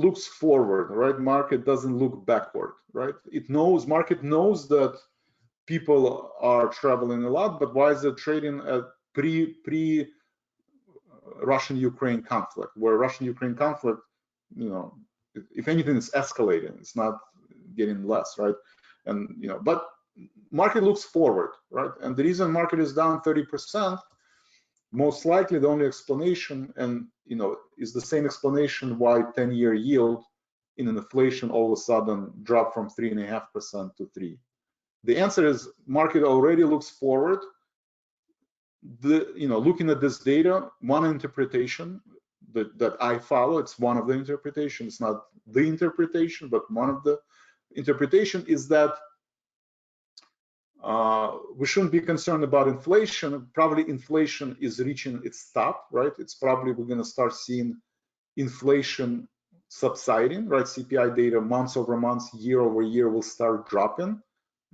looks forward, right? Market doesn't look backward, right? Market knows that people are traveling a lot, but why is it trading at pre Russian-Ukraine conflict, where Russian-Ukraine conflict, if anything, is escalating. It's not getting less, right? And but market looks forward, right? And the reason market is down 30%, most likely the only explanation, and is the same explanation why 10-year yield in an inflation all of a sudden dropped from 3.5% to 3%. The answer is market already looks forward. Looking at this data, one interpretation that I follow, it's one of the interpretations, it's not the interpretation, but one of the interpretation is that we shouldn't be concerned about inflation. Probably inflation is reaching its top, right? It's probably we're going to start seeing inflation subsiding, right? CPI data months over months, year over year will start dropping.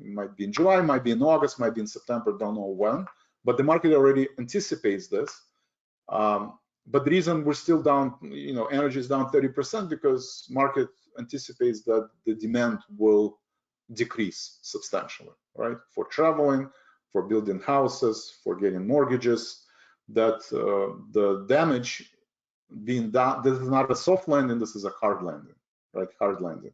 It might be in July, might be in August, might be in September, don't know when. But the market already anticipates this. But the reason we're still down, energy is down 30% because market anticipates that the demand will decrease substantially, right? For traveling, for building houses, for getting mortgages, that the damage being done, this is not a soft landing, this is a hard landing, right? Hard landing.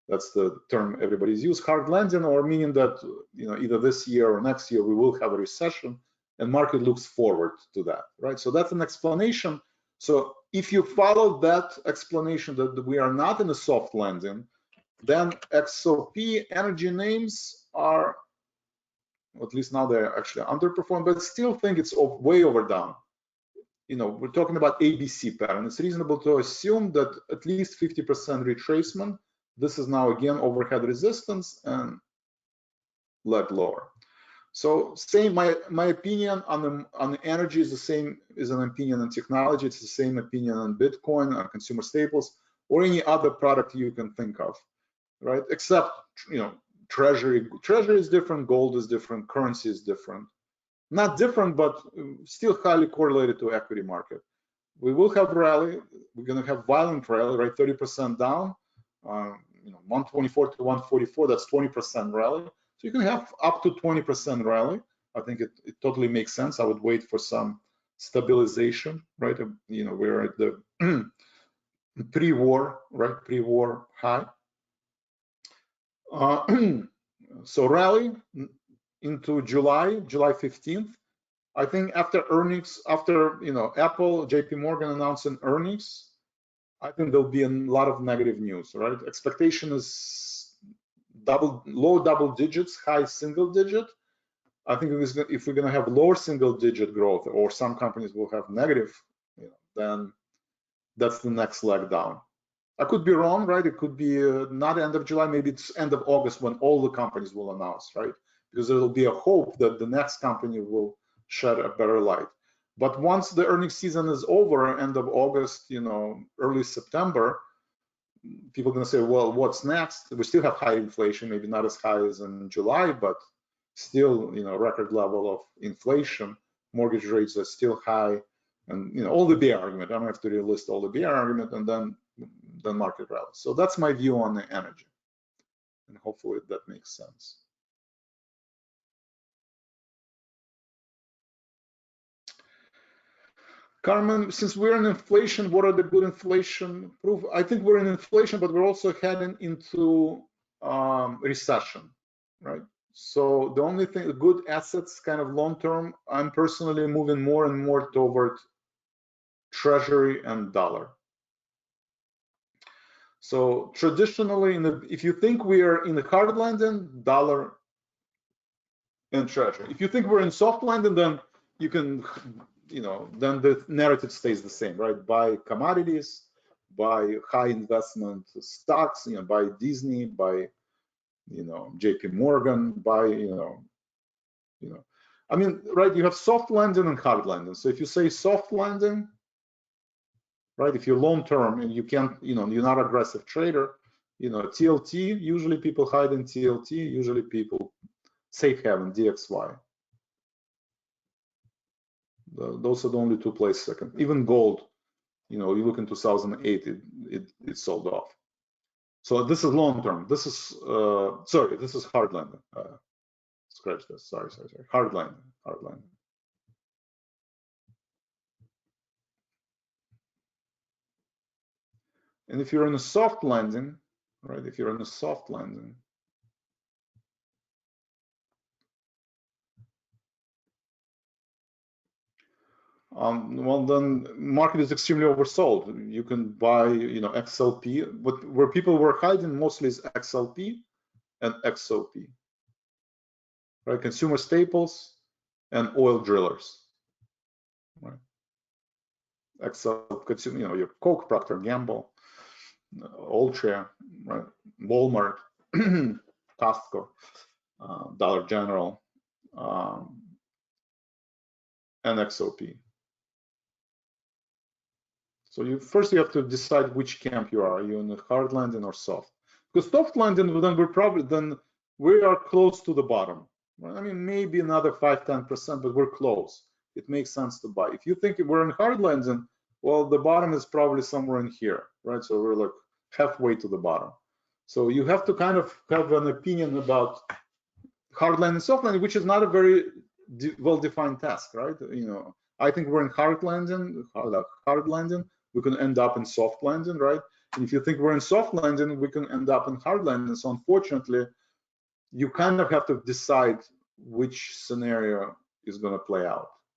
That's the term everybody's used, hard landing, or meaning that either this year or next year we will have a recession, and market looks forward to that, right? So that's an explanation. So if you follow that explanation that we are not in a soft landing, then XOP energy names are, at least now they're actually underperformed, but still think it's way overdone. We're talking about ABC pattern. It's reasonable to assume that at least 50% retracement. This is now again overhead resistance and leg lower. So same, my opinion on the energy is the same as an opinion on technology. It's the same opinion on Bitcoin, on consumer staples, or any other product you can think of, right? Except treasury is different, gold is different, currency is different. Not different, but still highly correlated to equity market. We will have rally. We're going to have violent rally, right? 30% down. 124 to 144, that's 20% rally. So you can have up to 20% rally. I think it totally makes sense. I would wait for some stabilization, right? We're at the pre-war, right? Pre-war high. So rally into July 15th. I think after earnings, after Apple, JP Morgan announcing earnings, I think there'll be a lot of negative news, right? Expectation is low double digits, high single digit. I think if we're going to have lower single digit growth, or some companies will have negative, then that's the next leg down. I could be wrong, right? It could be not end of July, maybe it's end of August when all the companies will announce, right? Because there will be a hope that the next company will shed a better light. But once the earnings season is over, end of August, early September, people are going to say, well, what's next? We still have high inflation, maybe not as high as in July, but still, record level of inflation. Mortgage rates are still high, and all the bear argument. I don't have to relist all the bear argument, and then market rally. So that's my view on the energy, and hopefully that makes sense. Carmen, since we're in inflation, what are the good inflation proof? I think we're in inflation, but we're also heading into recession, right? So the only thing, good assets, kind of long-term, I'm personally moving more and more toward treasury and dollar. So traditionally, if you think we are in the hard landing, dollar and treasury. If you think we're in soft landing, then you can, then the narrative stays the same, right? Buy commodities, buy high investment stocks, buy Disney, buy, JP Morgan, buy, I mean, right? You have soft landing and hard landing. So if you say soft landing, right? If you're long term and you can't, you're not an aggressive trader, TLT, usually people hide in TLT, usually people safe haven, DXY. Those are the only two places. Even gold, you know, you look in 2008, it sold off. So this is long term. This is sorry, this is hard landing. Scratch this. Sorry. Hard landing. And if you're in a soft landing, right? If you're in a soft landing, well, then market is extremely oversold. You can buy, you know, XLP, but where people were hiding mostly is XLP and XOP, right? Consumer staples and oil drillers, right? XL, you know, your Coke, Procter & Gamble, Ultra, right? Walmart, Costco, Dollar General, and XOP. So you have to decide which camp you are. Are you in the hard landing or soft? Because soft landing, then we are close to the bottom. Right? I mean, maybe another 5–10%, but we're close. It makes sense to buy. If you think we're in hard landing, well, the bottom is probably somewhere in here, right? So we're like halfway to the bottom. So you have to kind of have an opinion about hard landing, soft landing, which is not a very well-defined task, right? You know, I think we're in hard landing. We can end up in soft landing, right? And if you think we're in soft landing, we can end up in hard landing. So unfortunately, you kind of have to decide which scenario is going to play out.